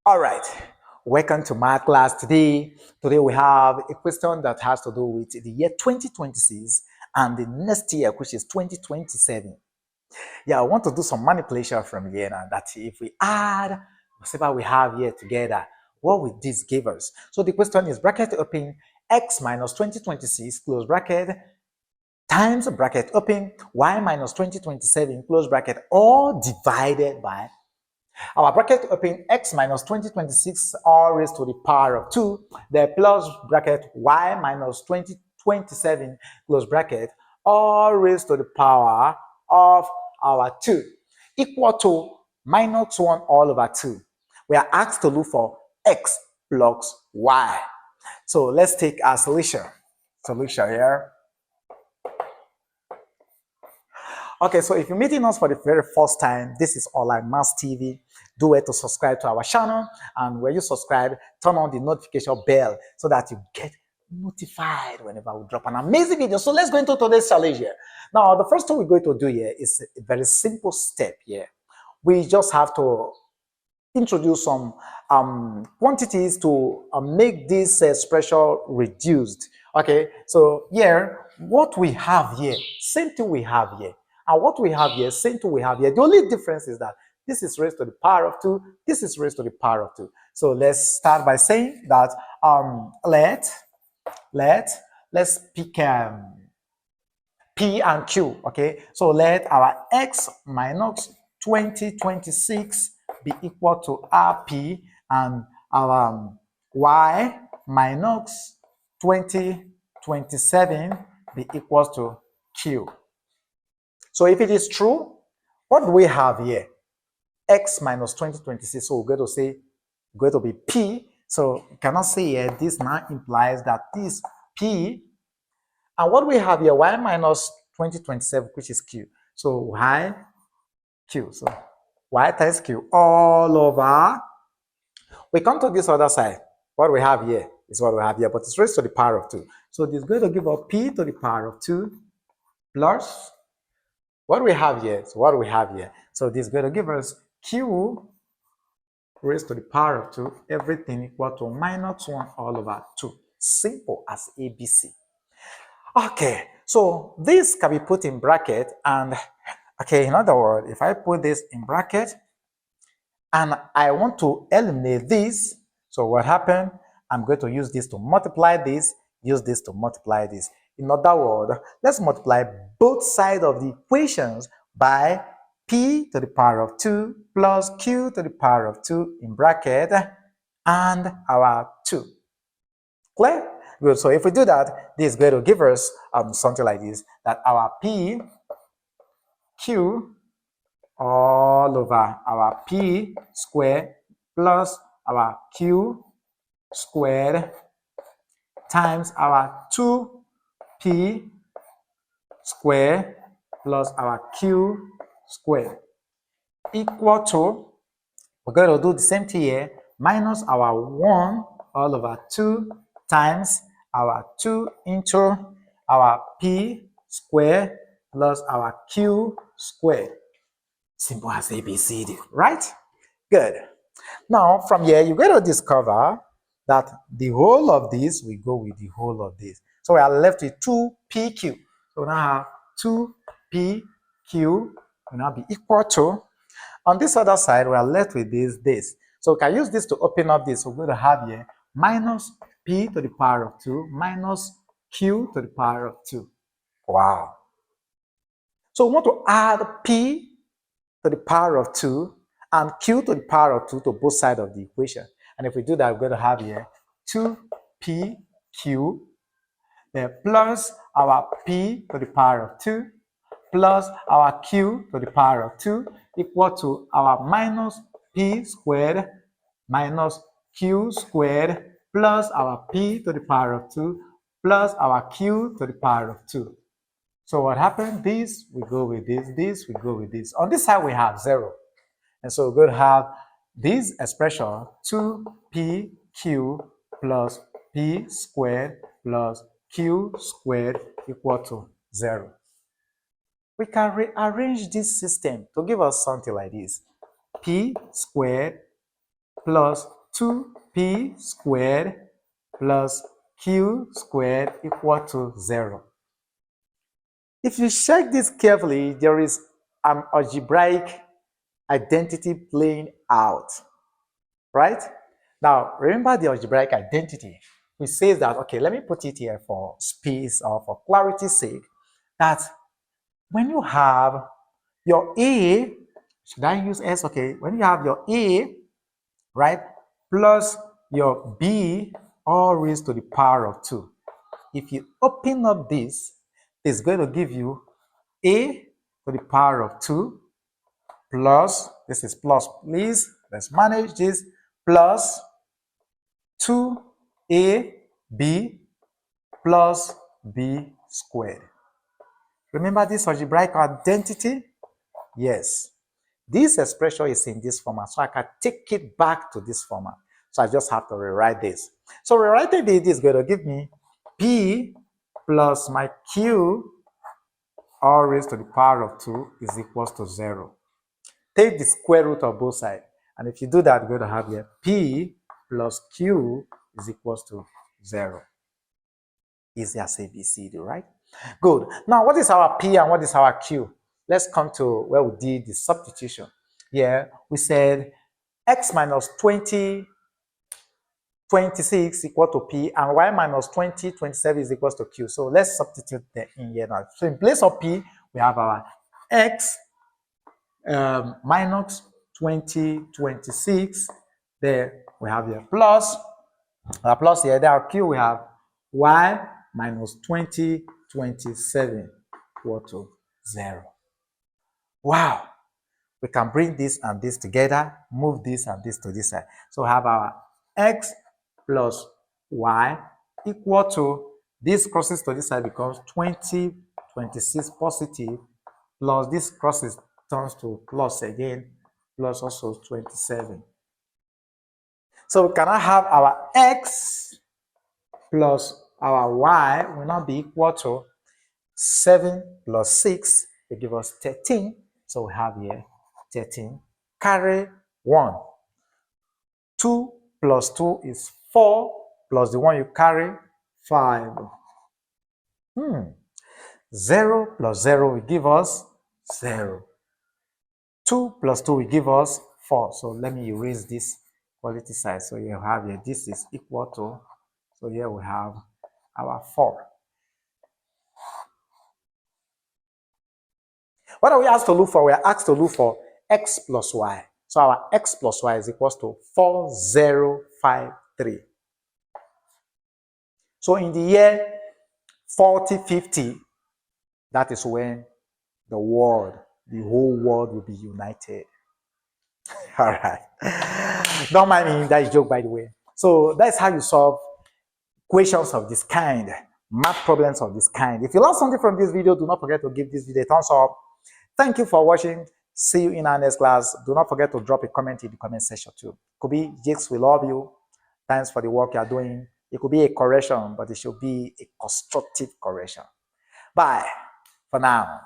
All right, welcome to math class today. Today we have a question that has to do with the year 2026 and the next year, which is 2027. Yeah, I want to do some manipulation from here now that if we add whatever we have here together, what will this give us? So the question is bracket open x minus 2026 close bracket times bracket open y minus 2027 close bracket all divided by our bracket open x minus 2026 all raised to the power of 2, the plus bracket y minus 2027 close bracket all raised to the power of our 2 equal to minus 1 all over 2. We are asked to look for x plus y. So let's take our solution. Solution here. Okay, so if you're meeting us for the very first time, this is Online Maths TV. Do it to subscribe to our channel, and when you subscribe, turn on the notification bell so that you get notified whenever we drop an amazing video. So let's go into today's challenge here. Now, the first thing we're going to do here is a very simple step here. We just have to introduce some quantities to make this expression reduced. Okay, so here, what we have here, same thing we have here. And what we have here, same thing we have here. The only difference is that this is raised to the power of 2, this is raised to the power of 2. So let's start by saying that let's pick P and Q, okay? So let our x minus 2026 be equal to RP and our y minus 2027 be equal to Q. So if it is true, what do we have here? X minus 2026, so we're going to say, going to be P. So you cannot say here, this now implies that this P, and what we have here, y minus 2027, which is Q. So y, Q. So y times Q all over. We come to this other side. What we have here is what we have here, but it's raised to the power of 2. So this is going to give us P to the power of 2 plus what we have here. So what we have here. So this is going to give us Q raised to the power of 2, everything equal to minus 1 all over 2. Simple as ABC. Okay, so this can be put in bracket, and okay, in other words, if I put this in bracket and I want to eliminate this, so what happened? I'm going to use this to multiply this, use this to multiply this. In other words, let's multiply both sides of the equations by P to the power of 2 plus Q to the power of 2 in bracket and our 2. Clear? Good. So if we do that, this is going to give us something like this, that our P, Q, all over our P squared plus our Q squared times our 2P squared plus our Q squared equal to, we're going to do the same thing here, minus our 1 all over 2 times our 2 into our P squared plus our Q squared. Simple as ABCD, right? Good. Now, from here, you're going to discover that the whole of this will go with the whole of this. So we are left with 2PQ. So now have 2PQ will now be equal to, on this other side, we are left with this. So we can use this to open up this. So we're going to have here minus P to the power of 2 minus Q to the power of 2. Wow. So we want to add P to the power of 2 and Q to the power of 2 to both sides of the equation. And if we do that, we're going to have here 2PQ plus our P to the power of 2 plus our Q to the power of 2 equal to our minus P squared minus Q squared plus our P to the power of 2 plus our Q to the power of 2. So what happened? This, we go with this, we go with this. On this side, we have 0. And so we're going to have this expression 2PQ plus P squared plus Q squared equal to 0. We can rearrange this system to give us something like this. P squared plus 2p squared plus q squared equal to 0. If you check this carefully, there is an algebraic identity playing out, right? Now, remember the algebraic identity, which says that, okay, let me put it here for space or for clarity's sake, that when you have your A, should I use S? Okay, when you have your A, right, plus your B all raised to the power of 2. If you open up this, it's going to give you A to the power of 2 plus, this is plus, please, let's manage this, plus 2ab plus b squared. Remember this algebraic identity? Yes. This expression is in this format, so I can take it back to this format. So I just have to rewrite this. So rewriting this is going to give me p plus my q all raised to the power of 2 is equals to 0. Take the square root of both sides. And if you do that, you're going to have here p plus q is equals to 0. Easy as ABCD, right? Good. Now, what is our p and what is our q? Let's come to where we did the substitution. Here, we said x minus 20, 26 equal to p, and y minus 20, 27 is equal to q. So let's substitute that in here now. So in place of p, we have our x minus 20, 26. There we have here plus. Our plus here, there our q, we have y minus 20, 27 equal to 0. Wow. We can bring this and this together, move this and this to this side. So we have our x plus y equal to, this crosses to this side becomes 20, 26 positive, plus this crosses turns to plus again, plus also 27. So we cannot have our x plus our y will not be equal to 7 plus 6 will give us 13. So we have here 13, carry 1. 2 plus 2 is 4, plus the one you carry, 5. 0 plus 0 will give us 0. 2 plus 2 will give us 4. So let me erase this quality side. So you have here, this is equal to, so here we have our 4. What are we asked to look for? We are asked to look for x plus y. So our x plus y is equal to 4053. So in the year 4050, that is when the world, the whole world will be united. All right. Don't mind me, that is a joke, by the way. So that's how you solve questions of this kind, math problems of this kind. If you learned something from this video, do not forget to give this video a thumbs up. Thank you for watching. See you in our next class. Do not forget to drop a comment in the comment section too. Could be Jakes, we love you. Thanks for the work you are doing. It could be a correction, but it should be a constructive correction. Bye for now.